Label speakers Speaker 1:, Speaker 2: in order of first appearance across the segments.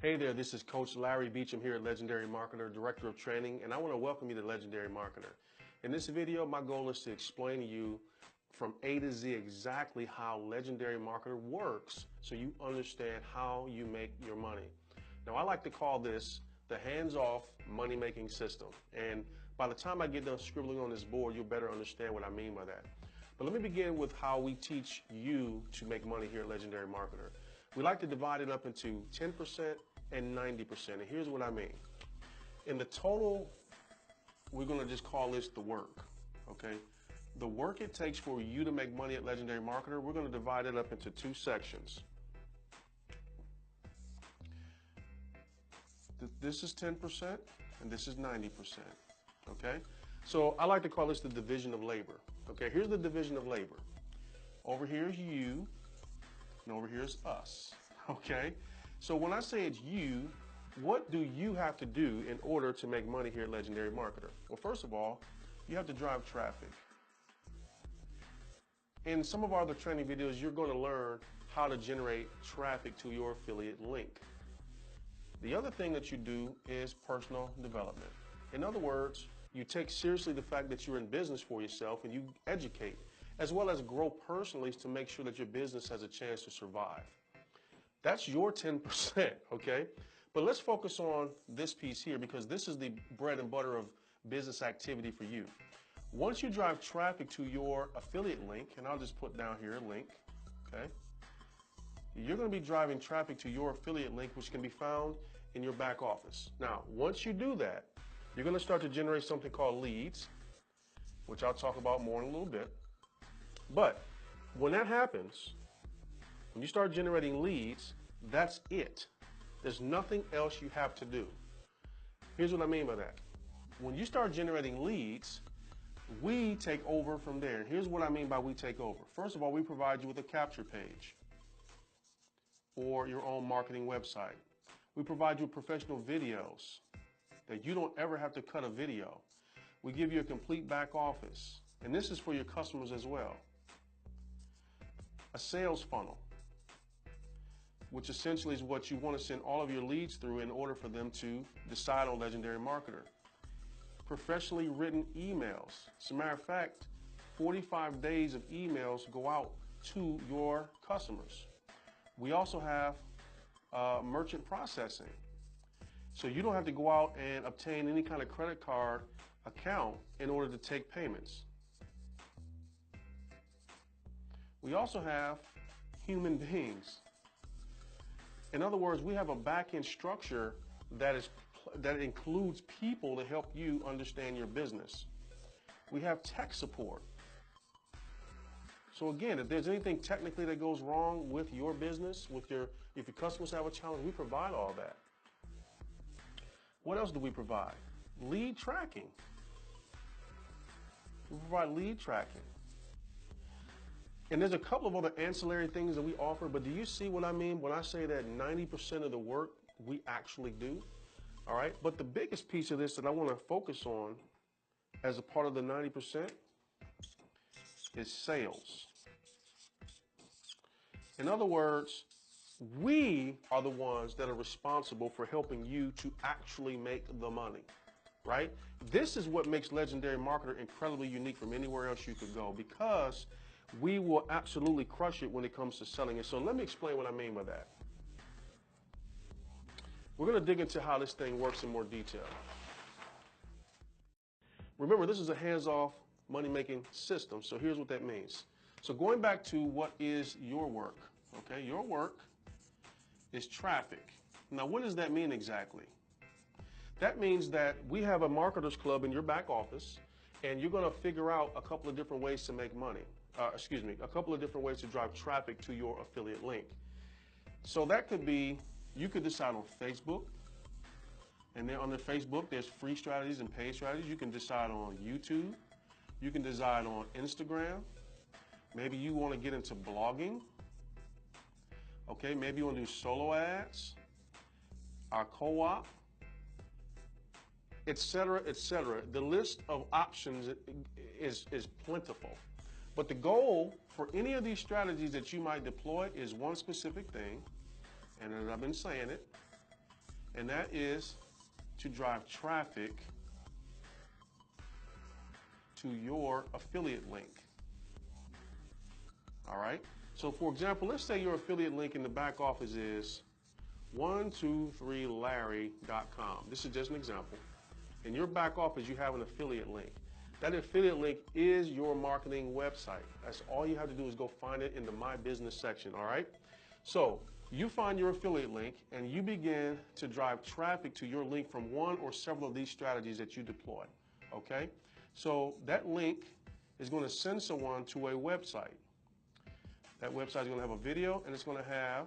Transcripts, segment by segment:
Speaker 1: Hey there, this is Coach Larry Beecham here at Legendary Marketer, Director of Training, and I want to welcome you to Legendary Marketer. In this video, my goal is to explain to you from A to Z exactly how Legendary Marketer works so you understand how you make your money. Now, I like to call this the hands-off money-making system, and by the time I get done scribbling on this board, you'll better understand what I mean by that. But let me begin with how we teach you to make money here at Legendary Marketer. We like to divide it up into 10% and 90%. And here's what I mean. In the total, we're going to just call this the work, okay? The work it takes for you to make money at Legendary Marketer, we're going to divide it up into two sections. This is 10% and this is 90%, okay? So I like to call this the division of labor, okay? Here's the division of labor. Over here is you, and over here is us, okay? So when I say it's you, what do you have to do in order to make money here at Legendary Marketer? Well, first of all, you have to drive traffic. In some of our other training videos, you're going to learn how to generate traffic to your affiliate link. The other thing that you do is personal development. In other words, you take seriously the fact that you're in business for yourself and you educate, as well as grow personally to make sure that your business has a chance to survive. That's your 10%, okay? But let's focus on this piece here because this is the bread and butter of business activity for you. Once you drive traffic to your affiliate link, and I'll just put down here a link, okay? You're going to be driving traffic to your affiliate link, which can be found in your back office. Now, once you do that, you're going to start to generate something called leads, which I'll talk about more in a little bit. But when that happens, when you start generating leads, that's it. There's nothing else you have to do. Here's what I mean by that. When you start generating leads, we take over from there. Here's what I mean by we take over. First of all, we provide you with a capture page or your own marketing website. We provide you with professional videos that you don't ever have to cut a video. We give you a complete back office, and this is for your customers as well. A sales funnel, which essentially is what you want to send all of your leads through in order for them to decide on Legendary Marketer. Professionally written emails. As a matter of fact, 45 days of emails go out to your customers. We also have merchant processing. So you don't have to go out and obtain any kind of credit card account in order to take payments. We also have human beings. In other words, we have a back-end structure that includes people to help you understand your business. We have tech support. So again, if there's anything technically that goes wrong with your business, if your customers have a challenge, we provide all that. What else do we provide? Lead tracking. We provide lead tracking. And there's a couple of other ancillary things that we offer, but do you see what I mean when I say that 90% of the work we actually do? All right, but the biggest piece of this that I want to focus on as a part of the 90% is sales. In other words, we are the ones that are responsible for helping you to actually make the money, right? This is what makes Legendary Marketer incredibly unique from anywhere else you could go, because we will absolutely crush it when it comes to selling it. So let me explain what I mean by that. We're going to dig into how this thing works in more detail. Remember, this is a hands-off money-making system, so here's what that means. So going back to what is your work, okay? Your work is traffic. Now, what does that mean exactly? That means that we have a marketers club in your back office, and you're going to figure out a couple of different ways to make money. A couple of different ways to drive traffic to your affiliate link. So that could be, you could decide on Facebook, and then under Facebook, there's free strategies and paid strategies. You can decide on YouTube. You can decide on Instagram. Maybe you want to get into blogging. Okay, maybe you want to do solo ads, our co-op, etc., etc. The list of options is plentiful. But the goal for any of these strategies that you might deploy is one specific thing, and as I've been saying it, and that is to drive traffic to your affiliate link. All right? So for example, let's say your affiliate link in the back office is 123larry.com. This is just an example. In your back office, you have an affiliate link. That affiliate link is your marketing website. That's all you have to do is go find it in the My Business section, all right? So you find your affiliate link and you begin to drive traffic to your link from one or several of these strategies that you deploy, okay? So that link is going to send someone to a website. That website is going to have a video and it's going to have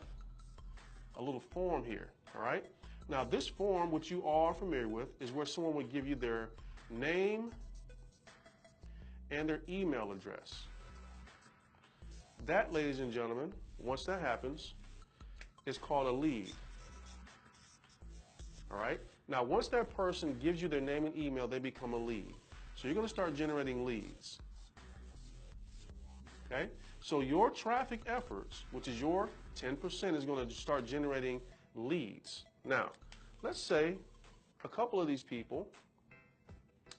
Speaker 1: a little form here, all right? Now this form, which you all are familiar with, is where someone would give you their name and their email address. That, ladies and gentlemen, once that happens, is called a lead. All right? Now, once that person gives you their name and email, they become a lead. So you're going to start generating leads. Okay? So your traffic efforts, which is your 10%, is going to start generating leads. Now, let's say a couple of these people,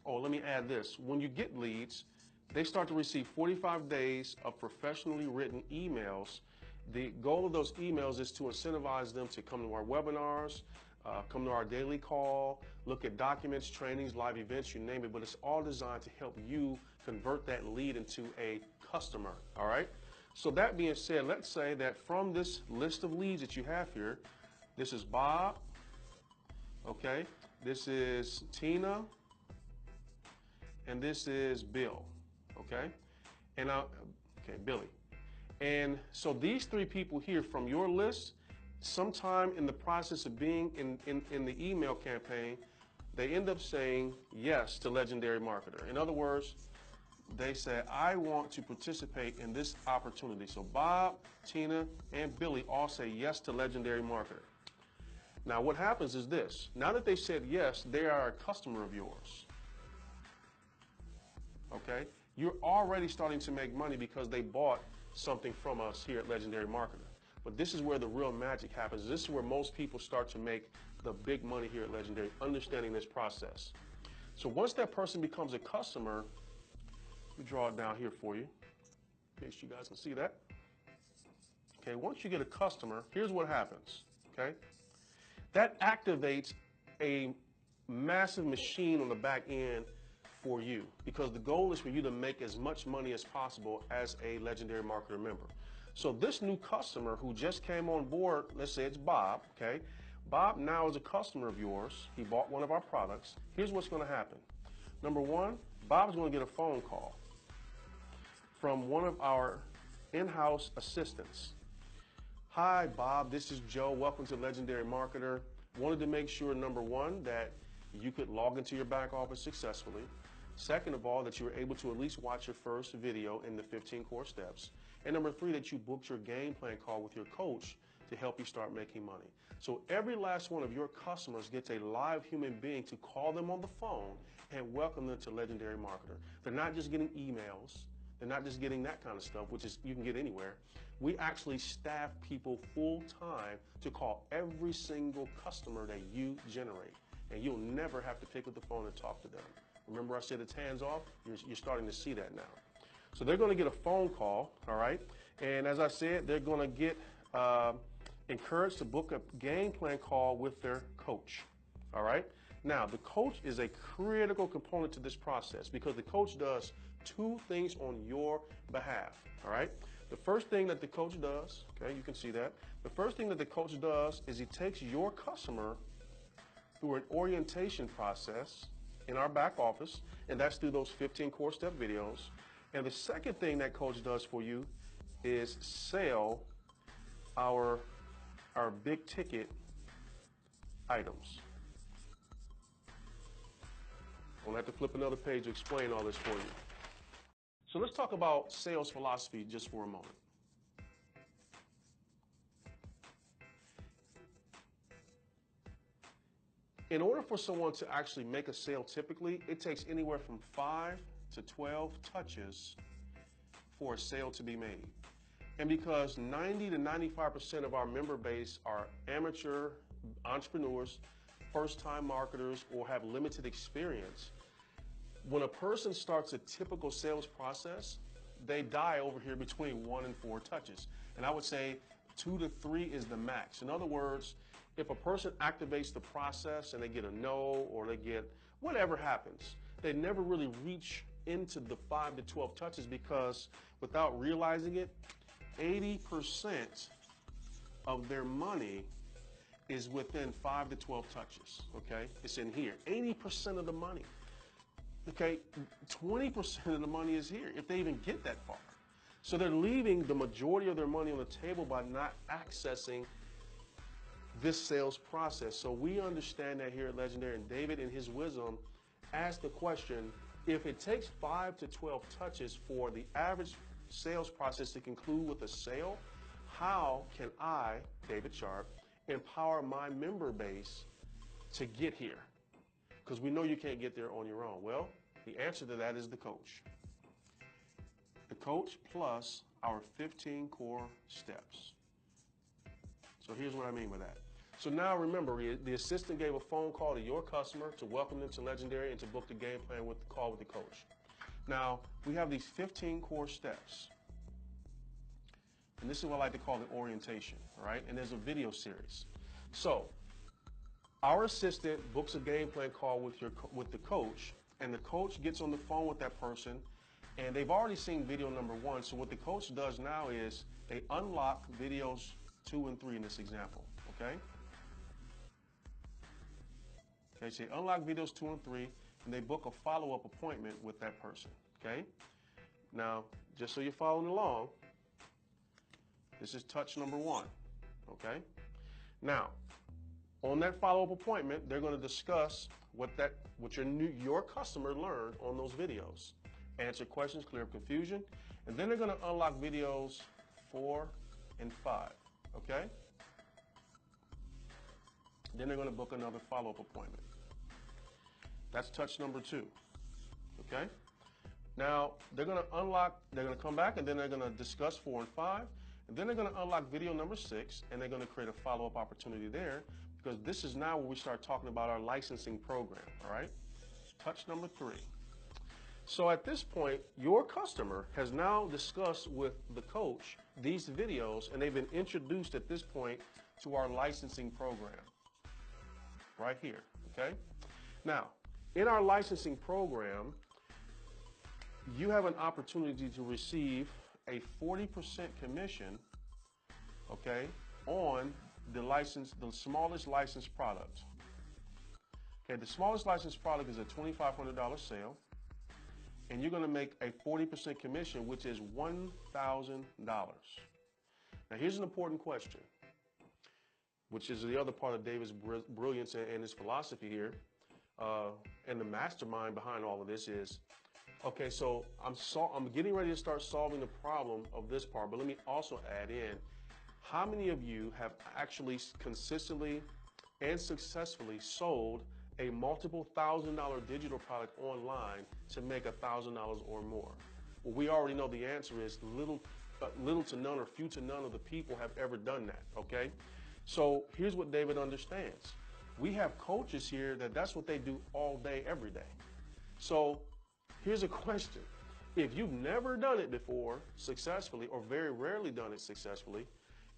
Speaker 1: oh, let me add this. When you get leads, they start to receive 45 days of professionally written emails. The goal of those emails is to incentivize them to come to our webinars, come to our daily call, look at documents, trainings, live events, you name it, but it's all designed to help you convert that lead into a customer, all right? So that being said, let's say that from this list of leads that you have here, this is Bob, okay? This is Tina, and this is Bill, okay? And Billy. And so these three people here from your list, sometime in the process of being in the email campaign, they end up saying yes to Legendary Marketer. In other words, they say, I want to participate in this opportunity. So Bob, Tina, and Billy all say yes to Legendary Marketer. Now what happens is this. Now that they said yes, they are a customer of yours. Okay? You're already starting to make money because they bought something from us here at Legendary Marketer. But this is where the real magic happens. This is where most people start to make the big money here at Legendary, understanding this process. So once that person becomes a customer, let me draw it down here for you, in case you guys can see that. Okay, once you get a customer, here's what happens, okay? That activates a massive machine on the back end for you, because the goal is for you to make as much money as possible as a Legendary Marketer member. So this new customer who just came on board, let's say it's Bob, okay? Bob now is a customer of yours. He bought one of our products. Here's what's going to happen. Number one, Bob's going to get a phone call from one of our in-house assistants. Hi, Bob, this is Joe. Welcome to Legendary Marketer. Wanted to make sure, number one, that you could log into your back office successfully. Second of all, that you were able to at least watch your first video in the 15 core steps. And number three, that you booked your game plan call with your coach to help you start making money. So every last one of your customers gets a live human being to call them on the phone and welcome them to Legendary Marketer. They're not just getting emails. They're not just getting that kind of stuff, which is you can get anywhere. We actually staff people full time to call every single customer that you generate. And you'll never have to pick up the phone and talk to them. Remember I said it's hands off? You're starting to see that now. So they're going to get a phone call, all right? And as I said, they're going to get encouraged to book a game plan call with their coach, all right? Now, the coach is a critical component to this process because the coach does two things on your behalf, all right? The first thing that the coach does, okay, you can see that. The first thing that the coach does is he takes your customer through an orientation process in our back office, and that's through those 15 core step videos. And the second thing that coach does for you is sell our big ticket items. I'll have to flip another page to explain all this for you. So let's talk about sales philosophy just for a moment. In order for someone to actually make a sale, typically, it takes anywhere from 5 to 12 touches for a sale to be made. And because 90 to 95% of our member base are amateur entrepreneurs, first-time marketers, or have limited experience, when a person starts a typical sales process, they die over here between 1 and 4 touches. And I would say 2 to 3 is the max. In other words, if a person activates the process and they get a no, or they get whatever happens, they never really reach into the 5 to 12 touches, because without realizing it, 80% of their money is within 5 to 12 touches, okay? It's in here. 80% of the money, okay? 20% of the money is here, if they even get that far. So they're leaving the majority of their money on the table by not accessing this sales process. So we understand that here at Legendary, and David in his wisdom asked the question, if it takes 5 to 12 touches for the average sales process to conclude with a sale, how can I, David Sharp, empower my member base to get here? Because we know you can't get there on your own. Well, the answer to that is the coach. The coach plus our 15 core steps. So here's what I mean by that. So now remember, the assistant gave a phone call to your customer to welcome them to Legendary and to book the game plan with the call with the coach. Now, we have these 15 core steps. And this is what I like to call the orientation, all right? And there's a video series. So our assistant books a game plan call with the coach, and the coach gets on the phone with that person, and they've already seen video number 1. So what the coach does now is they unlock videos 2 and 3 in this example, okay? Okay, so they unlock videos 2 and 3, and they book a follow-up appointment with that person, okay? Now, just so you're following along, this is touch number 1, okay? Now, on that follow-up appointment, they're going to discuss what your customer learned on those videos, answer questions, clear up confusion, and then they're going to unlock videos 4 and 5, okay? Then they're going to book another follow-up appointment. That's touch number 2, okay? Now, they're going to come back, and then they're going to discuss 4 and 5, and then they're going to unlock video number 6, and they're going to create a follow-up opportunity there, because this is now where we start talking about our licensing program, all right? Touch number 3. So at this point, your customer has now discussed with the coach these videos, and they've been introduced at this point to our licensing program, right here, okay? Now, in our licensing program, you have an opportunity to receive a 40% commission, okay, on the smallest licensed product. Okay, the smallest licensed product is a $2,500 sale, and you're going to make a 40% commission, which is $1,000. Now, here's an important question, which is the other part of David's brilliance and his philosophy here, and the mastermind behind all of this is, okay, so I'm getting ready to start solving the problem of this part, but let me also add in, how many of you have actually consistently and successfully sold a multiple $1,000 digital product online to make $1,000 or more? Well, we already know the answer is little to none, or few to none of the people have ever done that, okay? So here's what David understands. We have coaches here that's what they do all day, every day. So here's a question. If you've never done it before successfully, or very rarely done it successfully,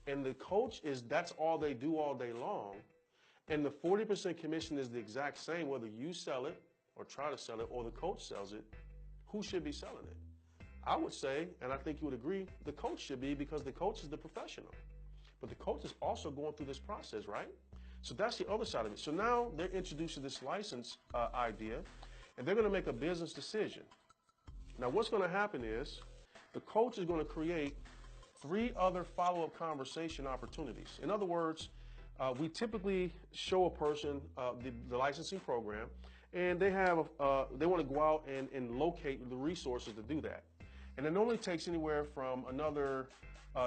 Speaker 1: and the coach that's all they do all day long, and the 40% commission is the exact same whether you sell it or try to sell it or the coach sells it, who should be selling it? I would say, and I think you would agree, the coach should be, because the coach is the professional. But the coach is also going through this process, right? So that's the other side of it. So now they're introduced to this license idea, and they're going to make a business decision. Now what's going to happen is the coach is going to create 3 other follow-up conversation opportunities. In other words, we typically show a person the licensing program, and they want to go out and locate the resources to do that. And it normally takes anywhere from another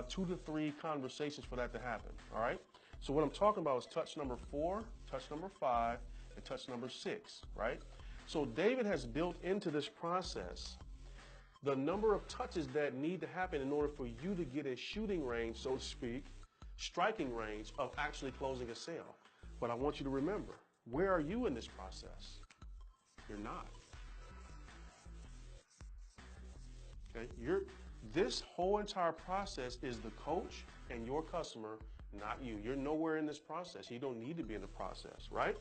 Speaker 1: 2 to 3 conversations for that to happen, all right? So what I'm talking about is touch number 4, touch number 5, and touch number 6, right? So David has built into this process the number of touches that need to happen in order for you to get a shooting range, so to speak, striking range of actually closing a sale. But I want you to remember, where are you in this process? You're not. Okay? This whole entire process is the coach and your customer, not you. You're nowhere in this process. You don't need to be in the process, right?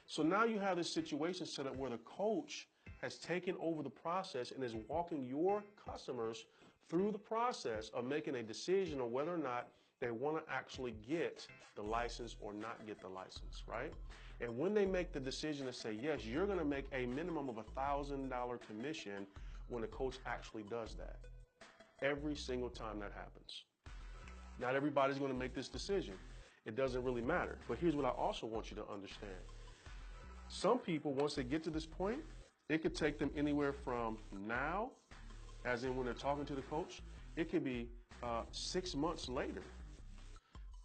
Speaker 1: So now you have this situation set up where the coach has taken over the process and is walking your customers through the process of making a decision on whether or not they want to actually get the license or not get the license, right? And when they make the decision to say, yes, you're going to make a minimum of $1,000 commission when the coach actually does that. Every single time that happens. Not everybody's going to make this decision. It doesn't really matter. But here's what I also want you to understand. Some people, once they get to this point, it could take them anywhere from now, as in when they're talking to the coach, it could be 6 months later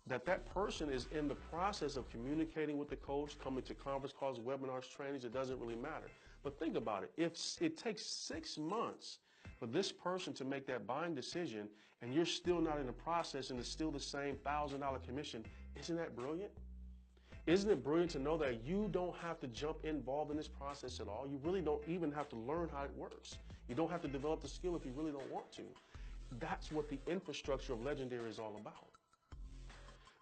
Speaker 1: that person is in the process of communicating with the coach, coming to conference calls, webinars, trainings. It doesn't really matter. But think about it. If it takes 6 months for this person to make that buying decision and you're still not in the process and it's still the same $1,000 commission, isn't that brilliant? Isn't it brilliant to know that you don't have to jump involved in this process at all? You really don't even have to learn how it works. You don't have to develop the skill if you really don't want to. That's what the infrastructure of Legendary is all about.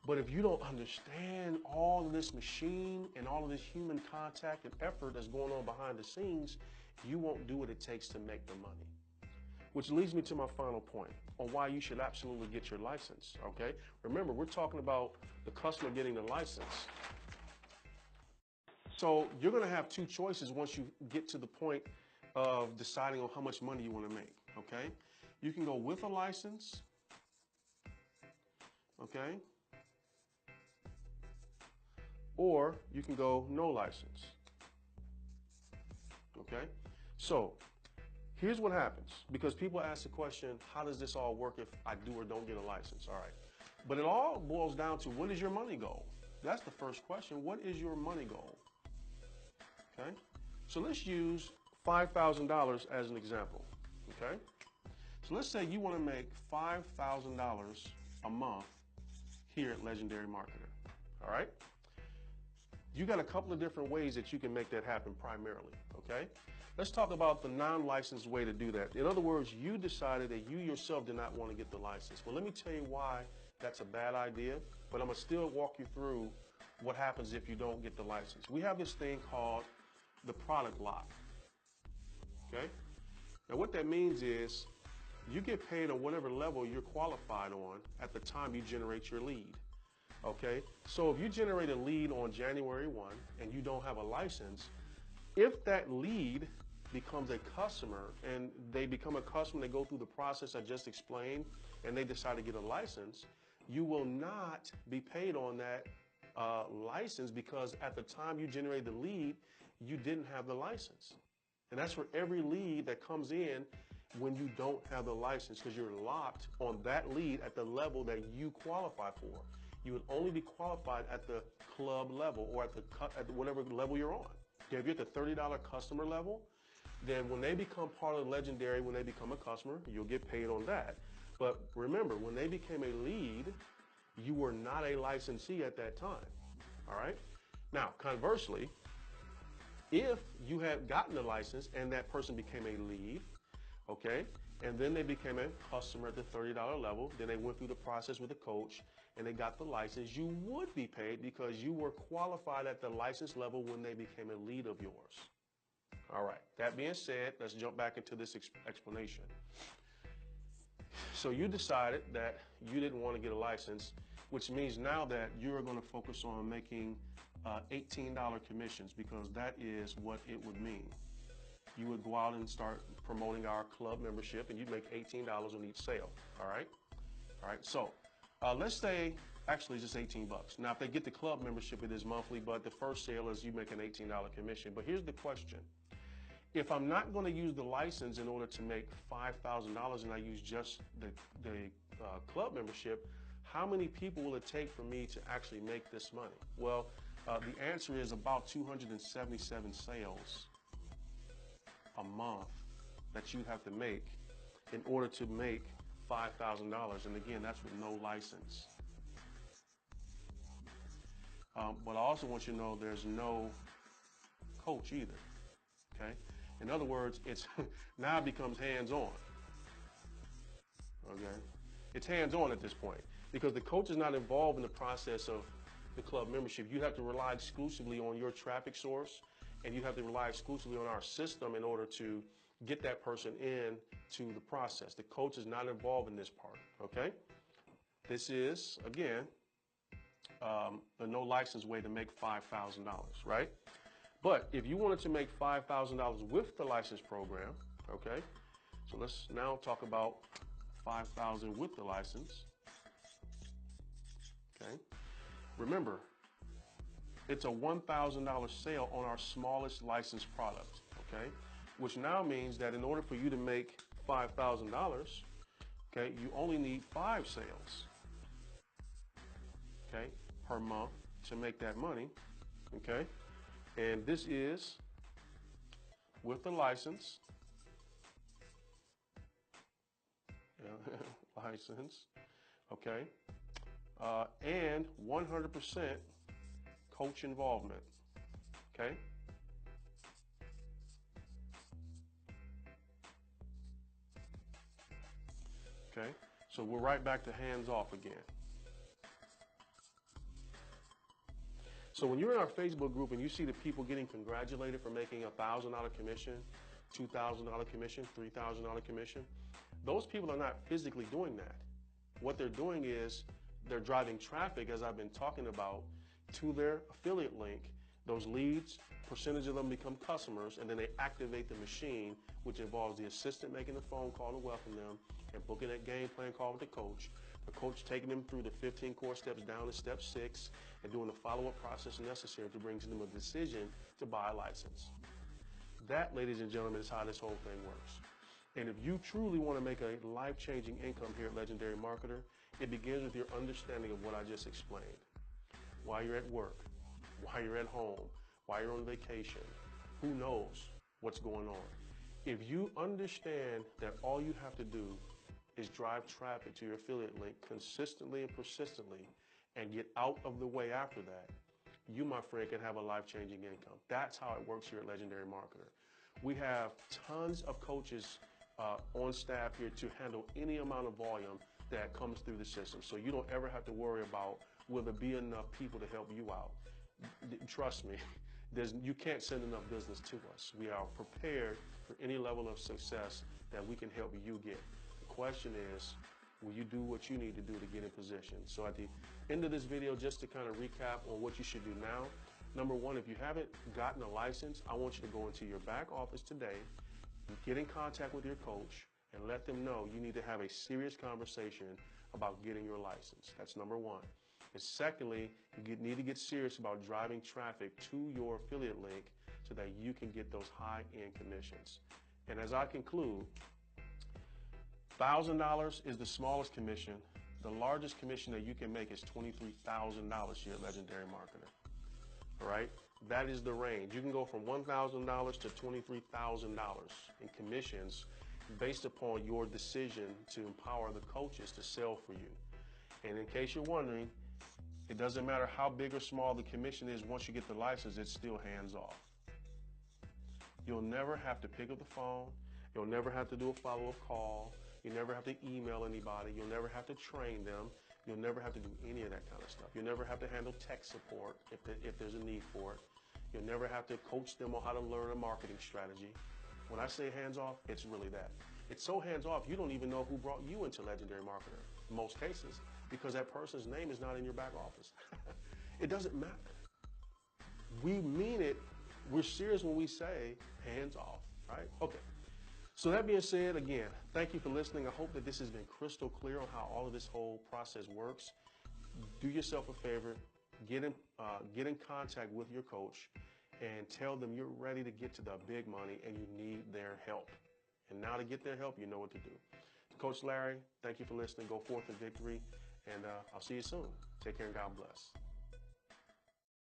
Speaker 1: But if you don't understand all of this machine and all of this human contact and effort that's going on behind the scenes, you won't do what it takes to make the money. Which leads me to my final point on why you should absolutely get your license, okay? Remember, we're talking about the customer getting the license. So you're gonna have two choices once you get to the point of deciding on how much money you wanna make, okay? You can go with a license, okay? Or you can go no license, okay? So here's what happens, because people ask the question, how does this all work if I do or don't get a license? All right, but it all boils down to, what is your money goal? That's the first question. What is your money goal? Okay, so let's use $5,000 as an example, okay? So let's say you want to make $5,000 a month here at Legendary Marketer, all right? You got a couple of different ways that you can make that happen primarily, okay? Let's talk about the non-licensed way to do that. In other words, you decided that you yourself did not want to get the license. Well, let me tell you why that's a bad idea, but I'm going to still walk you through what happens if you don't get the license. We have this thing called the product lock, okay? Now, what that means is you get paid on whatever level you're qualified on at the time you generate your lead. Okay, so if you generate a lead on January 1 and you don't have a license, if that lead becomes a customer and they become a customer, they go through the process I just explained, and they decide to get a license, you will not be paid on that license, because at the time you generated the lead, you didn't have the license. And that's for every lead that comes in when you don't have the license, because you're locked on that lead at the level that you qualify for. You would only be qualified at the club level or at whatever level you're on. Okay, if you're at the $30 customer level, then when they become part of Legendary, when they become a customer, you'll get paid on that. But remember, when they became a lead, you were not a licensee at that time, all right? Now, conversely, if you had gotten the license and that person became a lead, okay, and then they became a customer at the $30 level, then they went through the process with the coach and they got the license, you would be paid because you were qualified at the license level when they became a lead of yours. All right, that being said, let's jump back into this explanation. So you decided that you didn't want to get a license, which means now that you're going to focus on making $18 commissions, because that is what it would mean. You would go out and start promoting our club membership and you'd make $18 on each sale, all right? All right, so let's say, actually just 18 bucks. Now, if they get the club membership, it is monthly, but the first sale is you make an $18 commission. But here's the question. If I'm not going to use the license in order to make $5,000 and I use just the club membership, how many people will it take for me to actually make this money? Well, the answer is about 277 sales a month that you have to make in order to make $5,000. And again, that's with no license. But I also want you to know there's no coach either. Okay? In other words, it's now it becomes hands-on. Okay? It's hands-on at this point because the coach is not involved in the process of the club membership. You have to rely exclusively on your traffic source, and you have to rely exclusively on our system in order to get that person in to the process. The coach is not involved in this part. Okay? This is, again, a no license way to make $5,000, right? But if you wanted to make $5,000 with the license program, okay, so let's now talk about $5,000 with the license, okay? Remember, it's a $1,000 sale on our smallest licensed product, okay? Which now means that in order for you to make $5,000, okay, you only need 5 sales, okay, per month to make that money, okay? And this is with the license, license, okay, and 100% coach involvement, okay? Okay, so we're right back to hands off again. So when you're in our Facebook group and you see the people getting congratulated for making a $1,000 commission, $2,000 commission, $3,000 commission, those people are not physically doing that. What they're doing is they're driving traffic, as I've been talking about, to their affiliate link. Those leads, percentage of them become customers, and then they activate the machine, which involves the assistant making the phone call to welcome them and booking that game plan call with the coach taking them through the 15 core steps down to step 6 and doing the follow-up process necessary to bring to them a decision to buy a license. That, ladies and gentlemen, is how this whole thing works. And if you truly want to make a life-changing income here at Legendary Marketer, it begins with your understanding of what I just explained. While you're at work, while you're at home, while you're on vacation, who knows what's going on. If you understand that all you have to do is drive traffic to your affiliate link consistently and persistently and get out of the way after that, you, my friend, can have a life-changing income. That's how it works here at Legendary Marketer. We have tons of coaches on staff here to handle any amount of volume that comes through the system. So you don't ever have to worry about will there be enough people to help you out. Trust me, you can't send enough business to us. We are prepared for any level of success that we can help you get. The question is, will you do what you need to do to get in position? So at the end of this video, just to kind of recap on what you should do now, number one, if you haven't gotten a license, I want you to go into your back office today, get in contact with your coach, and let them know you need to have a serious conversation about getting your license. That's number one. And secondly, you need to get serious about driving traffic to your affiliate link so that you can get those high-end commissions. And as I conclude, $1,000 is the smallest commission. The largest commission that you can make is $23,000 here at Legendary Marketer. All right? That is the range. You can go from $1,000 to $23,000 in commissions based upon your decision to empower the coaches to sell for you. And in case you're wondering, it doesn't matter how big or small the commission is once you get the license, it's still hands off. You'll never have to pick up the phone. You'll never have to do a follow-up call. You never have to email anybody. You'll never have to train them. You'll never have to do any of that kind of stuff. You'll never have to handle tech support if there's a need for it. You'll never have to coach them on how to learn a marketing strategy. When I say hands off, it's really that. It's so hands off, you don't even know who brought you into Legendary Marketer in most cases because that person's name is not in your back office. It doesn't matter. We mean it. We're serious when we say hands off, right? Okay. So that being said, again, thank you for listening. I hope that this has been crystal clear on how all of this whole process works. Do yourself a favor, get in contact with your coach and tell them you're ready to get to the big money and you need their help. And now to get their help, you know what to do. Coach Larry, thank you for listening. Go forth in victory, and I'll see you soon. Take care and God bless.